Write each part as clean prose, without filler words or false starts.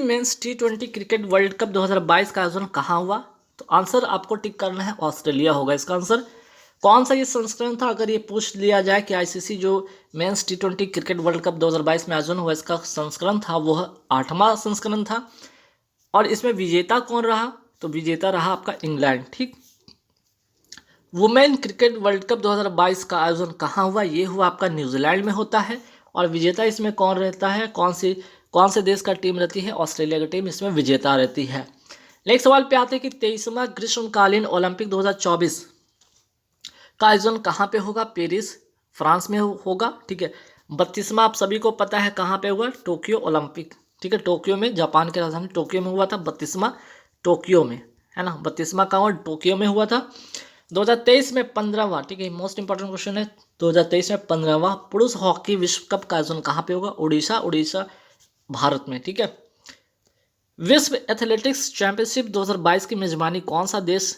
Mains T20 cricket world cup 2022 का आयोजन कहाँ हुआ? तो आंसर आपको टिक करना है, ऑस्ट्रेलिया होगा इसका आंसर। कौन सा ये संस्करण था? अगर ये पूछ लिया जाए कि आईसीसी जो mains T20 cricket world cup 2022 में आयोजन हुआ इसका संस्करण था, वह 8वां संस्करण था। और इसमें विजेता कौन रहा? तो विजेता रहा आपका इंग्लैंड। ठीक। वुमेन क्रिकेट वर्ल्ड कप 2022 का आयोजन कहाँ हुआ? ये हुआ आपका न्यूजीलैंड में होता है। और विजेता इसमें कौन रहता है? कौन से देश का टीम रहती है? ऑस्ट्रेलिया की टीम इसमें विजेता रहती है। नेक्स्ट सवाल पे आते हैं कि 23वां ग्रीष्मकालीन ओलंपिक 2024 का आयोजन कहाँ पे होगा? पेरिस, फ्रांस में होगा। ठीक है। 32वां आप सभी को पता है कहाँ पे हुआ? Tokyo Olympic. ठीक है, टोक्यो में, जापान की राजधानी टोक्यो में हुआ था। 32वां टोक्यो में, है ना। 32वां कहाँ? टोक्यो में हुआ था। 2023 में 15वां, ठीक है, मोस्ट इंपॉर्टेंट क्वेश्चन है। 2023 में 15वां पुरुष हॉकी विश्व कप का आयोजन कहाँ पे होगा? उड़ीसा भारत में। ठीक है। विश्व एथलेटिक्स चैंपियनशिप 2022 की मेजबानी कौन सा देश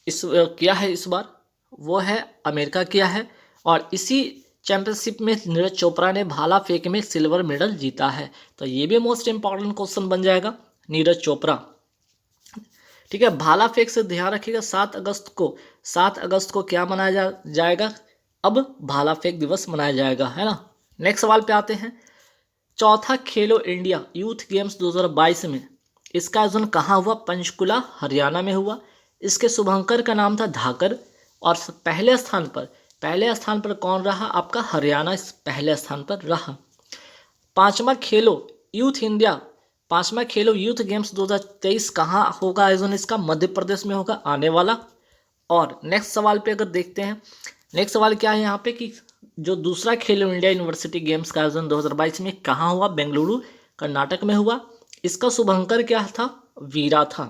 किया है इस बार? वो है अमेरिका किया है। और इसी चैंपियनशिप में नीरज चोपड़ा ने भाला फेंक में सिल्वर मेडल जीता है। तो ये भी मोस्ट इंपॉर्टेंट क्वेश्चन बन जाएगा, नीरज चोपड़ा। ठीक है। भाला फेंक से ध्यान रखिएगा, 7 अगस्त को क्या मनाया जाएगा? अब भाला फेंक दिवस मनाया जाएगा, है ना। नेक्स्ट सवाल पे आते हैं। चौथा खेलो इंडिया यूथ गेम्स 2022 में इसका आयोजन कहाँ हुआ? पंचकुला, हरियाणा में हुआ। इसके शुभंकर का नाम था धाकर। और पहले स्थान पर कौन रहा? आपका हरियाणा इस पहले स्थान पर रहा। पांचवा खेलो यूथ इंडिया पांचवा खेलो यूथ गेम्स 2023 कहाँ होगा आयोजन? इसका मध्य प्रदेश में होगा आने वाला। और नेक्स्ट सवाल पे अगर देखते हैं, नेक्स्ट सवाल क्या है यहाँ पे कि जो दूसरा खेलो इंडिया यूनिवर्सिटी गेम्स का आयोजन 2022 में कहाँ हुआ? बेंगलुरु, कर्नाटक में हुआ। इसका शुभंकर क्या था? वीरा था।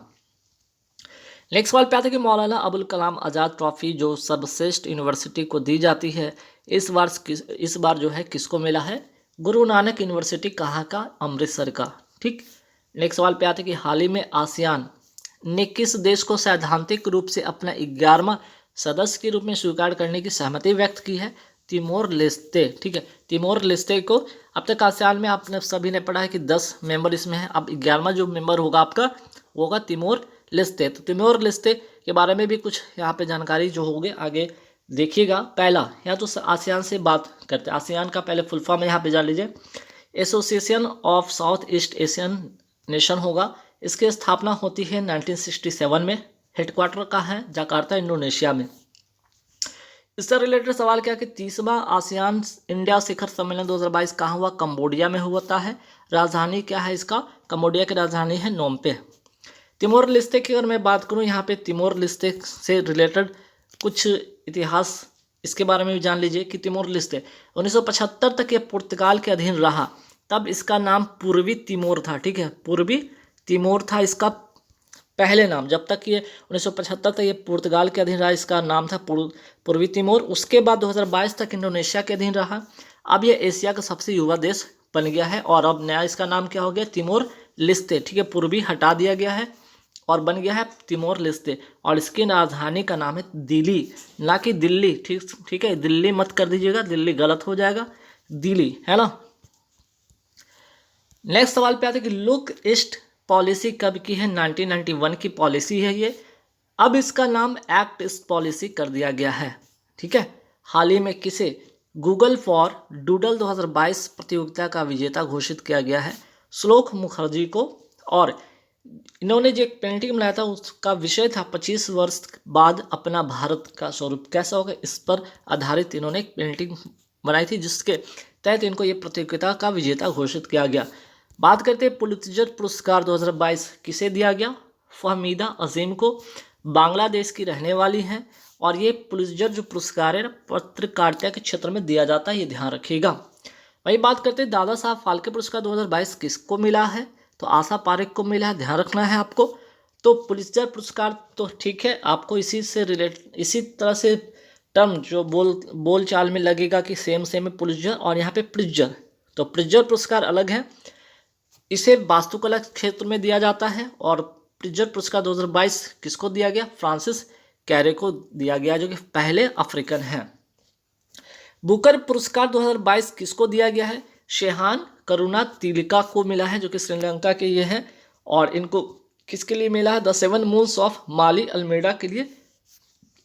नेक्स्ट सवाल पे आता है कि मौलाना अबुल कलाम आज़ाद ट्रॉफी जो सर्वश्रेष्ठ यूनिवर्सिटी को दी जाती है, इस बार जो है किसको मिला है? गुरु नानक यूनिवर्सिटी। कहाँ का? अमृतसर का। ठीक। नेक्स्ट सवाल पे आते हैं कि हाल ही में आसियान ने किस देश को सैद्धांतिक रूप से अपना 11वां सदस्य के रूप में स्वीकार करने की सहमति व्यक्त की है? Timor Leste. ठीक है, तिमोर लेस्ते को। अब तक आसियान में आपने सभी ने पढ़ा है कि 10 मेंबर इसमें है। अब 11वां जो मेंबर होगा आपका वो होगा तिमोर लेस्ते। तो तिमोर लेस्ते के बारे में भी कुछ यहाँ पे जानकारी जो होगी आगे देखिएगा। पहला यहाँ तो आसियान से बात करते हैं। आसियान का पहले फुल फॉर्म यहाँ पे जान लीजिए, association of south east Asian nation होगा। इसकी स्थापना होती है 1967 में। हेडक्वार्टर का है जकार्ता, इंडोनेशिया में। इससे रिलेटेड सवाल क्या कि 30वां आसियान इंडिया शिखर सम्मेलन 2022 कहाँ हुआ? कंबोडिया में होता है। राजधानी क्या है इसका? कंबोडिया की राजधानी है नोम्पे। तिमोर लिस्ते की अगर मैं बात करूँ, यहाँ पे तिमोर लिस्ते से रिलेटेड कुछ इतिहास इसके बारे में भी जान लीजिए कि तिमोर लिस्ते 1975 तक ये पुर्तगाल के अधीन रहा। तब इसका नाम पूर्वी तिमोर था। ठीक है, पूर्वी तिमोर था इसका पहले नाम। जब तक ये 1975 तक ये पुर्तगाल के अधीन रहा, इसका नाम था पूर्वी तिमोर। उसके बाद 2022 तक इंडोनेशिया के अधीन रहा। अब ये एशिया का सबसे युवा देश बन गया है। और अब नया इसका नाम क्या हो गया? तिमोर लिस्ते। ठीक है, पूर्वी हटा दिया गया है और बन गया है तिमोर लेस्ते। और इसकी राजधानी का नाम है दिल्ली, ना कि दिल्ली। ठीक है, दिल्ली मत कर दीजिएगा, दिल्ली गलत हो जाएगा, दिल्ली, है ना। नेक्स्ट सवाल पे आते हैं कि लुक ईस्ट पॉलिसी कब की है? 1991 की पॉलिसी है ये। अब इसका नाम एक्ट ईस्ट पॉलिसी कर दिया गया है। ठीक है। हाल ही में किसे गूगल फॉर डूडल 2022 प्रतियोगिता का विजेता घोषित किया गया है? श्लोक मुखर्जी को। और इन्होंने जो एक पेंटिंग बनाया था उसका विषय था 25 वर्ष बाद अपना भारत का स्वरूप कैसा होगा। इस पर आधारित इन्होंने एक पेंटिंग बनाई थी जिसके तहत इनको ये प्रतियोगिता का विजेता घोषित किया गया। बात करते हैं पुलित्जर पुरस्कार 2022 किसे दिया गया? फहमीदा अजीम को। बांग्लादेश की रहने वाली हैं। और ये पुलित्जर जो पुरस्कार है पत्रकारिता के क्षेत्र में दिया जाता है, ये ध्यान रखिएगा। वही बात करते हैं दादा साहब फाल्के पुरस्कार 2022 किसको मिला है? तो आशा पारेख को मिला है, ध्यान रखना है आपको। तो पुलित्जर पुरस्कार तो ठीक है, आपको इसी तरह से टर्म जो बोल चाल में लगेगा कि सेम है पुलित्जर और यहाँ पे प्रिट्जर। तो प्रिट्जर पुरस्कार अलग है, इसे वास्तुकला क्षेत्र में दिया जाता है। और प्रिट्जर पुरस्कार 2022 किसको दिया गया? फ्रांसिस कैरे को दिया गया, जो कि पहले अफ्रीकन हैं। बुकर पुरस्कार 2022 किसको दिया गया है? शेहान करुणातिलका को मिला है, जो कि श्रीलंका के ये हैं। और इनको किसके लिए मिला है? The seven moons of Maali Almeida के लिए,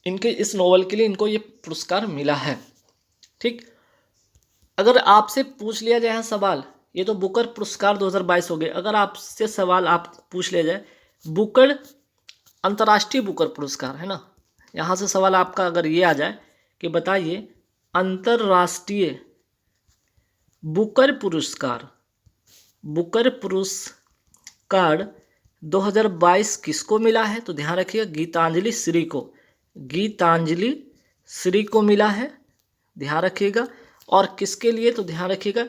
इनके इस नॉवल के लिए इनको ये पुरस्कार मिला है। ठीक, अगर आपसे पूछ लिया जाए सवाल, ये तो बुकर पुरस्कार 2022 हो गए, अगर आपसे सवाल आप पूछ लिया जाए बुकर, अंतर्राष्ट्रीय बुकर पुरस्कार है ना, यहाँ से सवाल आपका अगर ये आ जाए कि बताइए अंतर्राष्ट्रीय बुकर पुरस्कार 2022 किसको मिला है? तो ध्यान रखिएगा गीतांजलि श्री को, गीतांजलि श्री को मिला है, ध्यान रखिएगा। और किसके लिए? तो ध्यान रखिएगा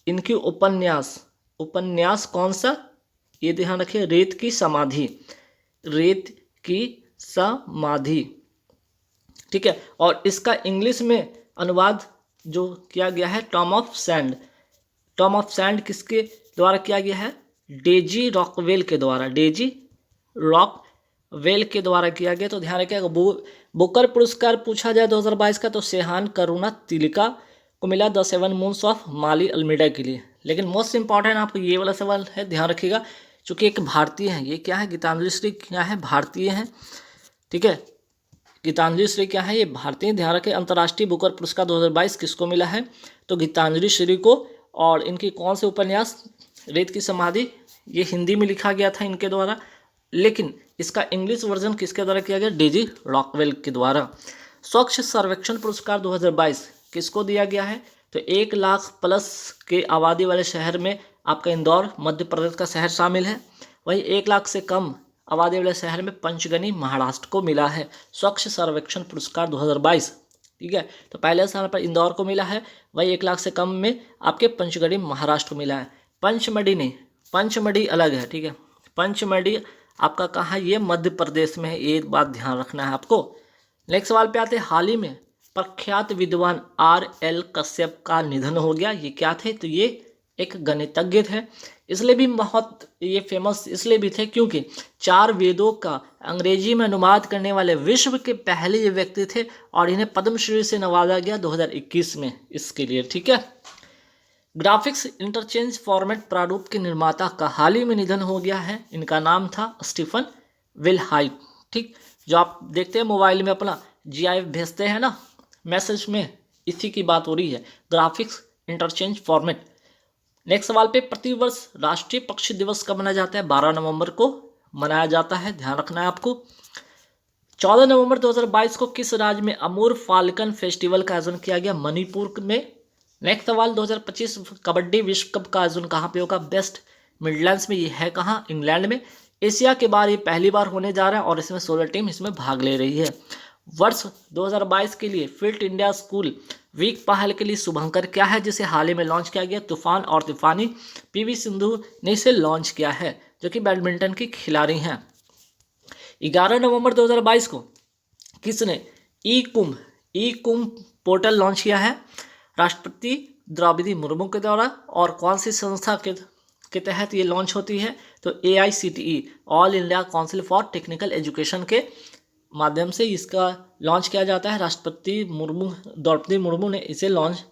इनकी उपन्यास कौन सा? ये ध्यान रखिए, रेत की समाधि, रेत की समाधि। ठीक है, और इसका इंग्लिश में अनुवाद जो किया गया है Tom of sand, Tom of sand किसके द्वारा किया गया है? डेजी रॉकवेल के द्वारा, डेजी रॉकवेल के द्वारा किया गया। तो ध्यान रखिएगा बुकर पुरस्कार पूछा जाए 2022 का तो सेहान करुणातिलका को मिला the seven moons of Maali Almeida के लिए। लेकिन मोस्ट इंपॉर्टेंट आपको ये वाला सवाल है, ध्यान रखिएगा, चूँकि एक भारतीय हैं, ये क्या है? गीतांजलि श्री क्या है? भारतीय हैं। ठीक है, गीतांजलि श्री क्या है? ये भारतीय। ध्यान रखें अंतर्राष्ट्रीय बुकर पुरस्कार 2022 किसको मिला है? तो गीतांजलि श्री को। और इनकी कौन से उपन्यास? रेत की समाधि, ये हिंदी में लिखा गया था इनके द्वारा, लेकिन इसका इंग्लिश वर्जन किसके द्वारा किया गया? डेजी रॉकवेल के द्वारा। स्वच्छ सर्वेक्षण पुरस्कार 2022 किसको दिया गया है? तो 1 लाख प्लस के आबादी वाले शहर में आपका इंदौर मध्य प्रदेश का शहर शामिल है। वहीं 1 लाख से कम आबादी वाले शहर में पंचगनी महाराष्ट्र को मिला है स्वच्छ सर्वेक्षण पुरस्कार 2022। ठीक है, तो पहले स्थान पर इंदौर को मिला है, वही 1 लाख से कम में आपके पंचगढ़ी महाराष्ट्र को मिला है। पंचमढ़ी नहीं, पंचमढ़ी अलग है। ठीक है, पंचमढ़ी आपका कहाँ है? ये मध्य प्रदेश में है, ये बात ध्यान रखना है आपको। नेक्स्ट सवाल पे आते हैं, हाल ही में प्रख्यात विद्वान R.L. कश्यप का निधन हो गया। ये क्या थे? तो ये एक गणितज्ञ थे, इसलिए भी बहुत ये फेमस इसलिए भी थे क्योंकि 4 वेदों का अंग्रेजी में अनुवाद करने वाले विश्व के पहले ये व्यक्ति थे और इन्हें पद्मश्री से नवाजा गया 2021 में इसके लिए। ठीक है, ग्राफिक्स इंटरचेंज फॉर्मेट प्रारूप के निर्माता का हाल ही में निधन हो गया है। इनका नाम था स्टीफन विलहाइट। ठीक, जो आप देखते हैं मोबाइल में अपना GIF भेजते हैं ना मैसेज में, इसी की बात हो रही है, ग्राफिक्स इंटरचेंज फॉर्मेट। नेक्स्ट सवाल पे, प्रतिवर्ष राष्ट्रीय पक्षी दिवस कब मनाया जाता है? 12 नवंबर को मनाया जाता है, ध्यान रखना है आपको। 14 नवंबर 2022 को किस राज्य में अमूर फाल्कन फेस्टिवल का आयोजन किया गया? मणिपुर में। नेक्स्ट सवाल, 2025 कबड्डी विश्व कप का आयोजन कहाँ पे होगा? वेस्ट मिडलैंड्स में। ये है कहाँ? इंग्लैंड में। एशिया के बार ये पहली बार होने जा रहा है और इसमें 16 टीम इसमें भाग ले रही है। वर्ष 2022 के लिए फिट इंडिया स्कूल वीक पहल के लिए शुभंकर क्या है जिसे हाल ही में लॉन्च किया गया? तूफान और तूफानी। PV सिंधु ने इसे लॉन्च किया है, जो कि बैडमिंटन की खिलाड़ी हैं। 11 नवंबर 2022 को किसने ई कुंभ पोर्टल लॉन्च किया है? राष्ट्रपति द्रौपदी मुर्मू के द्वारा। और कौन सी संस्था के तहत ये लॉन्च होती है? तो AICTE all India council for technical education के माध्यम से इसका लॉन्च किया जाता है। राष्ट्रपति द्रौपदी मुर्मू ने इसे लॉन्च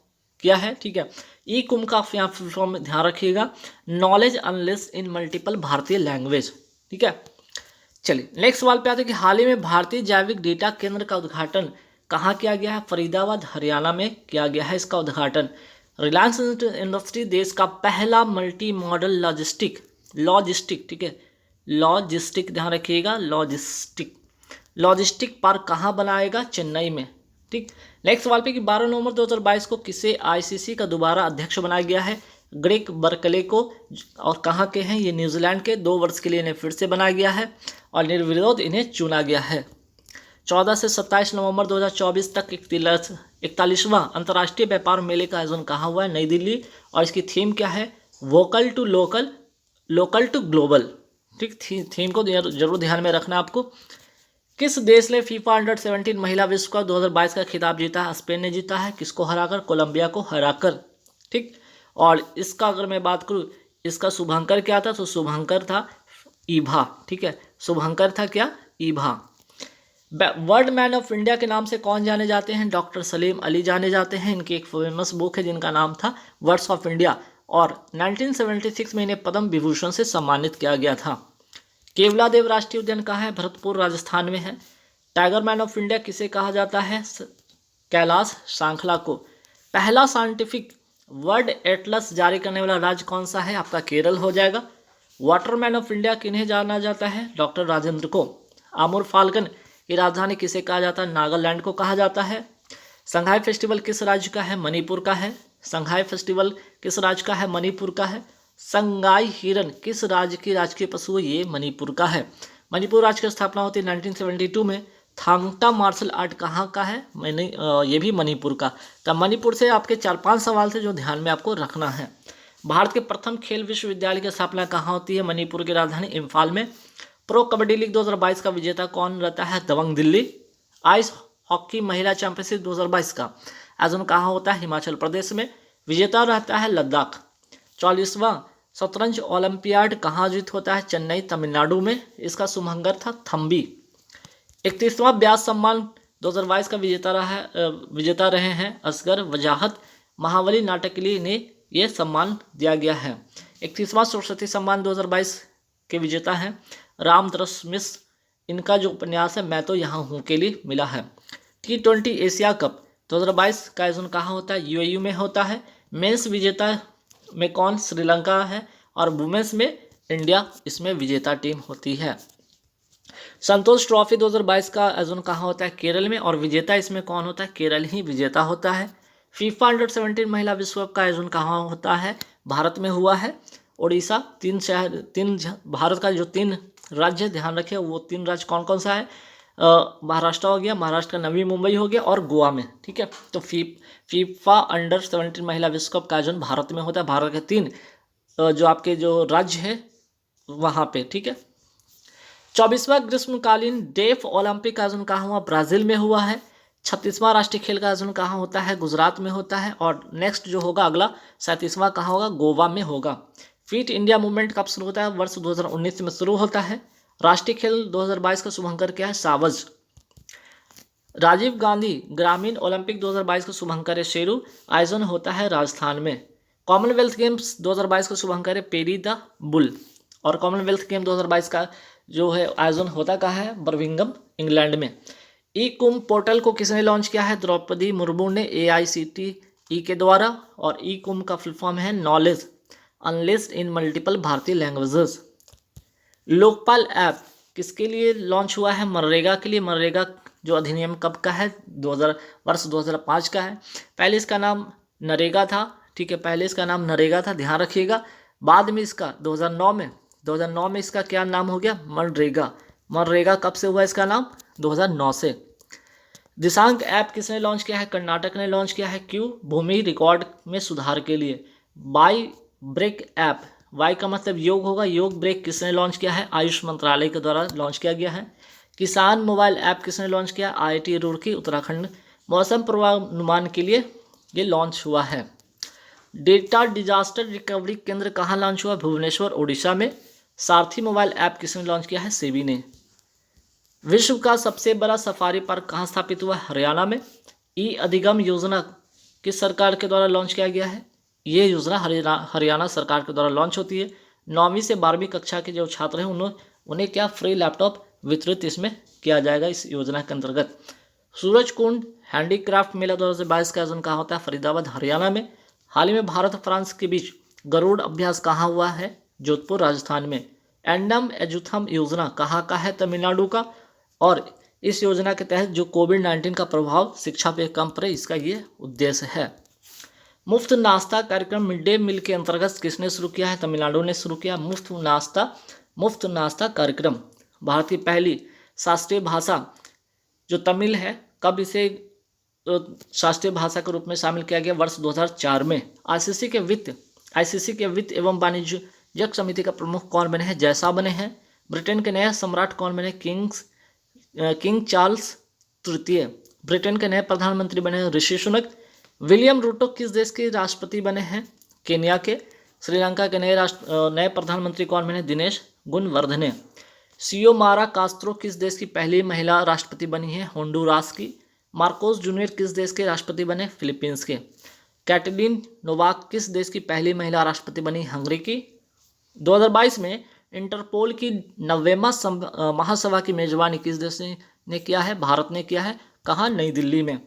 किया है। ठीक है, ई कुंभ का यहाँ फॉर्म ध्यान रखिएगा, नॉलेज अनलिस्ट इन मल्टीपल भारतीय लैंग्वेज। ठीक है, चलिए नेक्स्ट सवाल पे आते हैं कि हाल ही में भारतीय जैविक डेटा केंद्र का उद्घाटन कहाँ किया गया है? फरीदाबाद हरियाणा में किया गया है इसका उद्घाटन। रिलायंस इंडस्ट्री देश का पहला मल्टी मॉडल लॉजिस्टिक ठीक है, लॉजिस्टिक ध्यान रखिएगा, लॉजिस्टिक पार्क कहाँ बनाएगा? चेन्नई में। ठीक, नेक्स्ट सवाल पे कि 12 नवंबर 2022 को किसे ICC का दोबारा अध्यक्ष बनाया गया है? ग्रेग बर्कले को। और कहाँ के हैं ये? न्यूजीलैंड के। 2 वर्ष के लिए इन्हें फिर से बनाया गया है और निर्विरोध इन्हें चुना गया है। 14 से 27 नवंबर 2024 तक 41वां अंतर्राष्ट्रीय व्यापार मेले का आयोजन कहाँ हुआ है? नई दिल्ली। और इसकी थीम क्या है? Vocal to local, local to global. ठीक, थीम को जरूर ध्यान में रखना आपको। किस देश ने FIFA अंडर-17 महिला विश्व कप 2022 का खिताब जीता है? स्पेन ने जीता है। किसको हराकर? कोलंबिया को हराकर। ठीक, और इसका अगर मैं बात करूँ, इसका शुभंकर क्या था? तो शुभंकर था ईभा। ठीक है, शुभंकर था क्या? ईभा। वर्ल्ड मैन ऑफ इंडिया के नाम से कौन जाने जाते हैं? डॉक्टर सलीम अली जाने जाते हैं। इनकी एक फेमस बुक है जिनका नाम था वर्ड्स ऑफ इंडिया। और 1976 में इन्हें पद्म विभूषण से सम्मानित किया गया था। केवलादेव राष्ट्रीय उद्यान कहाँ है? भरतपुर राजस्थान में है। टाइगर मैन ऑफ इंडिया किसे कहा जाता है? कैलाश सांखला को। पहला साइंटिफिक वर्ल्ड एटलस जारी करने वाला राज्य कौन सा है? आपका केरल हो जाएगा। वाटरमैन ऑफ इंडिया किन्हें जाना जाता है? डॉक्टर राजेंद्र को। आमुर फाल्कन की राजधानी किसे कहा जाता है? नागालैंड को कहा जाता है। संघाई फेस्टिवल किस राज्य का है? मणिपुर का है। संघाई फेस्टिवल किस राज्य का है? मणिपुर का है। संगाई हिरन किस राज्य की राजकीय पशु है? ये मणिपुर का है। मणिपुर राज्य की स्थापना होती है 1972 में। थांगटा मार्शल आर्ट कहाँ का है? ये भी मणिपुर का। तो मणिपुर से आपके 4-5 सवाल थे जो ध्यान में आपको रखना है। भारत के प्रथम खेल विश्वविद्यालय की स्थापना कहाँ होती है? मणिपुर की राजधानी इम्फाल में। प्रो कबड्डी लीग 2022 का विजेता कौन रहता है? दबंग दिल्ली। आइस हॉकी महिला चैंपियनशिप 2022 का आयोजन कहाँ होता है? हिमाचल प्रदेश में। विजेता रहता है लद्दाख। 44वां शतरंज ओलंपियाड कहाँ आयोजित होता है? चेन्नई तमिलनाडु में। इसका शुभंकर था थम्बी। 31वां व्यास सम्मान 2022 का विजेता रहे हैं असगर वजाहत। महाबली नाटक के लिए इन्हें यह सम्मान दिया गया है। 31वां सरस्वती सम्मान 2022 के विजेता हैं रामदरस मिश्र। इनका जो उपन्यास है मैं तो यहाँ हूँ के लिए मिला है। T20 एशिया कप 2022 का आयोजन कहाँ होता है? यूएई में होता है। मेंस विजेता में कौन? श्रीलंका है। और वुमेन्स में इंडिया इसमें विजेता टीम होती है। संतोष ट्रॉफी 2022 का आयोजन कहाँ होता है? केरल में। और विजेता इसमें कौन होता है? केरल ही विजेता होता है। फीफा अंडर-17 महिला विश्व कप का आयोजन कहाँ होता है? भारत में हुआ है। उड़ीसा। भारत का जो 3 राज्य ध्यान रखें वो 3 राज्य कौन कौन सा है? महाराष्ट्र हो गया, महाराष्ट्र का नवी मुंबई हो गया और गोवा में। ठीक है, तो फीफा अंडर-17 महिला विश्व कप का आयोजन भारत में होता है। भारत के 3 जो आपके जो राज्य है वहाँ पे। ठीक है, 24वां ग्रीष्मकालीन डेफ ओलंपिक का आयोजन कहाँ हुआ? ब्राजील में हुआ है। 36वां राष्ट्रीय खेल का आयोजन कहाँ होता है? गुजरात में होता है। और नेक्स्ट जो होगा अगला 37वां कहाँ होगा? गोवा में होगा। फिट इंडिया मूवमेंट कब शुरू होता है? वर्ष 2019 में शुरू होता है। राष्ट्रीय खेल 2022 का शुभंकर क्या है? सावज। राजीव गांधी ग्रामीण ओलंपिक 2022 का शुभंकर है शेरू। आयोजन होता है राजस्थान में। कॉमनवेल्थ गेम्स 2022 का शुभंकर है पेरी द बुल। और कॉमनवेल्थ गेम 2022 का जो है आयोजन होता कहाँ है? बर्मिंघम इंग्लैंड में। ई कुंभ पोर्टल को किसने लॉन्च किया है? द्रौपदी मुर्मू ने AICTE के द्वारा। और ई कुंभ का फुल फॉर्म है नॉलेज अनलिस्ट इन मल्टीपल भारतीय लैंग्वेजेस। लोकपाल ऐप किसके लिए लॉन्च हुआ है? मनरेगा के लिए। मनरेगा जो अधिनियम कब का है? वर्ष 2005 का है। पहले इसका नाम नरेगा था। ठीक है, पहले इसका नाम नरेगा था, ध्यान रखिएगा। बाद में इसका 2009 में इसका क्या नाम हो गया? मनरेगा। मनरेगा कब से हुआ इसका नाम? 2009 से। दिशांक ऐप किसने लॉन्च किया है? कर्नाटक ने लॉन्च किया है। क्यों? भूमि रिकॉर्ड में सुधार के लिए। बाई ब्रेक ऐप, वाई का मतलब योग होगा। योग ब्रेक किसने लॉन्च किया है? आयुष मंत्रालय के द्वारा लॉन्च किया गया है। किसान मोबाइल ऐप किसने लॉन्च किया? IIT रुड़की उत्तराखंड। मौसम पूर्वानुमान के लिए ये लॉन्च हुआ है। डेटा डिजास्टर रिकवरी केंद्र कहाँ लॉन्च हुआ? भुवनेश्वर उड़ीसा में। सारथी मोबाइल ऐप किसने लॉन्च किया है? सेबी ने। विश्व का सबसे बड़ा सफारी पार्क कहाँ स्थापित हुआ? हरियाणा में। ई अधिगम योजना किस सरकार के द्वारा लॉन्च किया गया है? ये योजना हरियाणा सरकार के द्वारा लॉन्च होती है। 9वीं से 12वीं कक्षा के जो छात्र हैं उन्हें क्या फ्री लैपटॉप वितरित इसमें किया जाएगा इस योजना के अंतर्गत। सूरज कुंड हैंडीक्राफ्ट मेला 2022 का आयोजन कहाँ होता है? फरीदाबाद हरियाणा में। हाल ही में भारत फ्रांस के बीच गरुड़ अभ्यास कहाँ हुआ है? जोधपुर राजस्थान में। एंडम एजुथम योजना कहाँ का है? तमिलनाडु का। और इस योजना के तहत जो कोविड-19 का प्रभाव शिक्षा पे कम पड़े, इसका ये उद्देश्य है। मुफ्त नाश्ता कार्यक्रम मिड डे मील के अंतर्गत किसने शुरू किया है? तमिलनाडु ने शुरू किया। मुफ्त नाश्ता कार्यक्रम भारत की पहली शास्त्रीय भाषा जो तमिल है, कब इसे शास्त्रीय भाषा के रूप में शामिल किया गया? वर्ष 2004 में। आईसीसी के वित्त एवं वाणिज्यिक समिति का प्रमुख कौन बने हैं? जैसा बने हैं। ब्रिटेन के नए सम्राट कौन बने? किंग चार्ल्स तृतीय। ब्रिटेन के नए प्रधानमंत्री बने हैं ऋषि सुनक। विलियम रूटो किस देश के राष्ट्रपति बने हैं? केन्या के। श्रीलंका के नए प्रधानमंत्री कौन बने? दिनेश गुणवर्धने। सियोमारा कास्त्रो किस देश की पहली महिला राष्ट्रपति बनी है? होंडुरास की। मार्कोस जूनियर किस देश के राष्ट्रपति बने? फिलीपींस के। कैटरीन नोवाक किस देश की पहली महिला राष्ट्रपति बनी? हंगरी की। 2022 में इंटरपोल की 90वां महासभा की मेजबानी किस देश ने किया है? भारत ने किया है। कहाँ? नई दिल्ली में।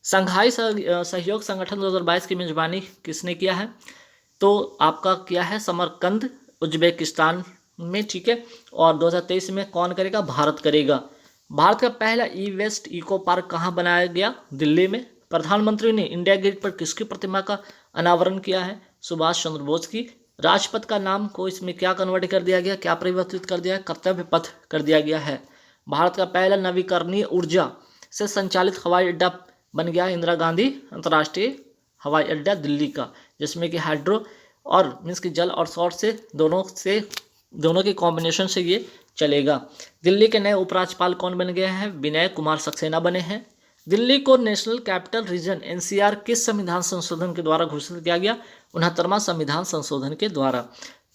संघाई सहयोग संगठन 2022 की मेजबानी किसने किया है? तो आपका किया है समरकंद, उज्बेकिस्तान में, ठीक है। और 2023 में कौन करेगा? भारत करेगा। भारत का पहला ई वेस्ट इको पार्क कहाँ बनाया गया? दिल्ली में। प्रधानमंत्री ने इंडिया गेट पर किसकी प्रतिमा का अनावरण किया है? सुभाष चंद्र बोस की। राजपथ का नाम को इसमें क्या कन्वर्ट कर दिया गया, क्या परिवर्तित कर दिया है? कर्तव्य पथ कर दिया गया है। भारत का पहला नवीकरणीय ऊर्जा से संचालित हवाई अड्डा बन गया इंदिरा गांधी अंतर्राष्ट्रीय हवाई अड्डा दिल्ली का, जिसमें कि हाइड्रो और मीन्स की जल और सौर से दोनों के कॉम्बिनेशन से ये चलेगा। दिल्ली के नए उपराज्यपाल कौन बन गए हैं? विनय कुमार सक्सेना बने हैं। दिल्ली को नेशनल कैपिटल रीजन एनसीआर किस संविधान संशोधन के द्वारा घोषित किया गया? 69वां संविधान संशोधन के द्वारा।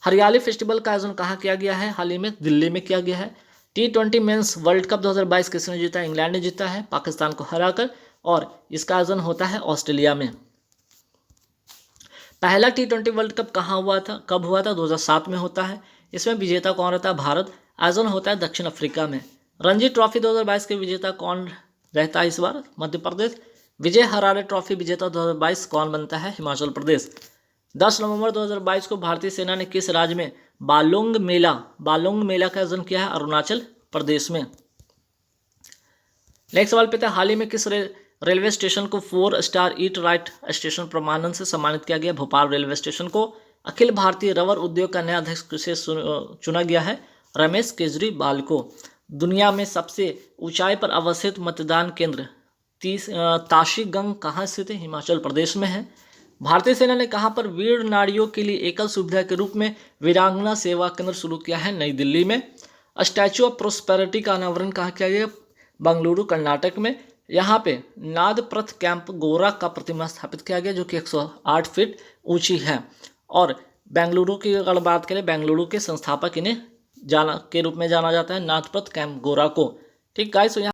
हरियाली फेस्टिवल का आयोजन कहाँ किया गया है? हाल ही में दिल्ली में किया गया है। T20 मेंस वर्ल्ड कप 2022 किसने जीता? इंग्लैंड ने जीता है पाकिस्तान को हराकर, और इसका आयोजन होता है ऑस्ट्रेलिया में। पहला T20 वर्ल्ड कप कहाँ हुआ था, कब हुआ था? 2007 में होता है। इसमें विजेता कौन रहता है? भारत। आयोजन होता है दक्षिण अफ्रीका में। रणजी ट्रॉफी 2022 के विजेता कौन रहता है इस बार? मध्य प्रदेश। विजय हरारे ट्रॉफी विजेता 2022 कौन बनता है? हिमाचल प्रदेश। 10 नवंबर 2022 को भारतीय सेना ने किस राज्य में बालोंग मेला का आयोजन किया है? अरुणाचल प्रदेश में। नेक्स्ट सवाल पे था, हाल ही में किस रेलवे स्टेशन को 4 स्टार ईट राइट स्टेशन प्रमाणन से सम्मानित किया गया? भोपाल रेलवे स्टेशन को। अखिल भारतीय रबर उद्योग का नया अध्यक्ष किसे चुना गया है? रमेश केजरीवाल को। दुनिया में सबसे ऊंचाई पर अवस्थित मतदान केंद्र ताशीगंग कहाँ स्थित है? हिमाचल प्रदेश में है। भारतीय सेना ने कहाँ पर वीर नारियों के लिए एकल सुविधा के रूप में वीरांगना सेवा केंद्र शुरू किया है? नई दिल्ली में। स्टैचू ऑफ प्रोस्पेरिटी का अनावरण कहाँ किया गया? बेंगलुरु कर्नाटक में। यहाँ पे नादप्रथ कैंप गोरा का प्रतिमा स्थापित किया गया, जो कि 108 फीट ऊंची है। और बेंगलुरु की अगर बात करें, बेंगलुरु के संस्थापक इन्हें के रूप में जाना जाता है, नादप्रथ कैंप गोरा को। ठीक गाइस।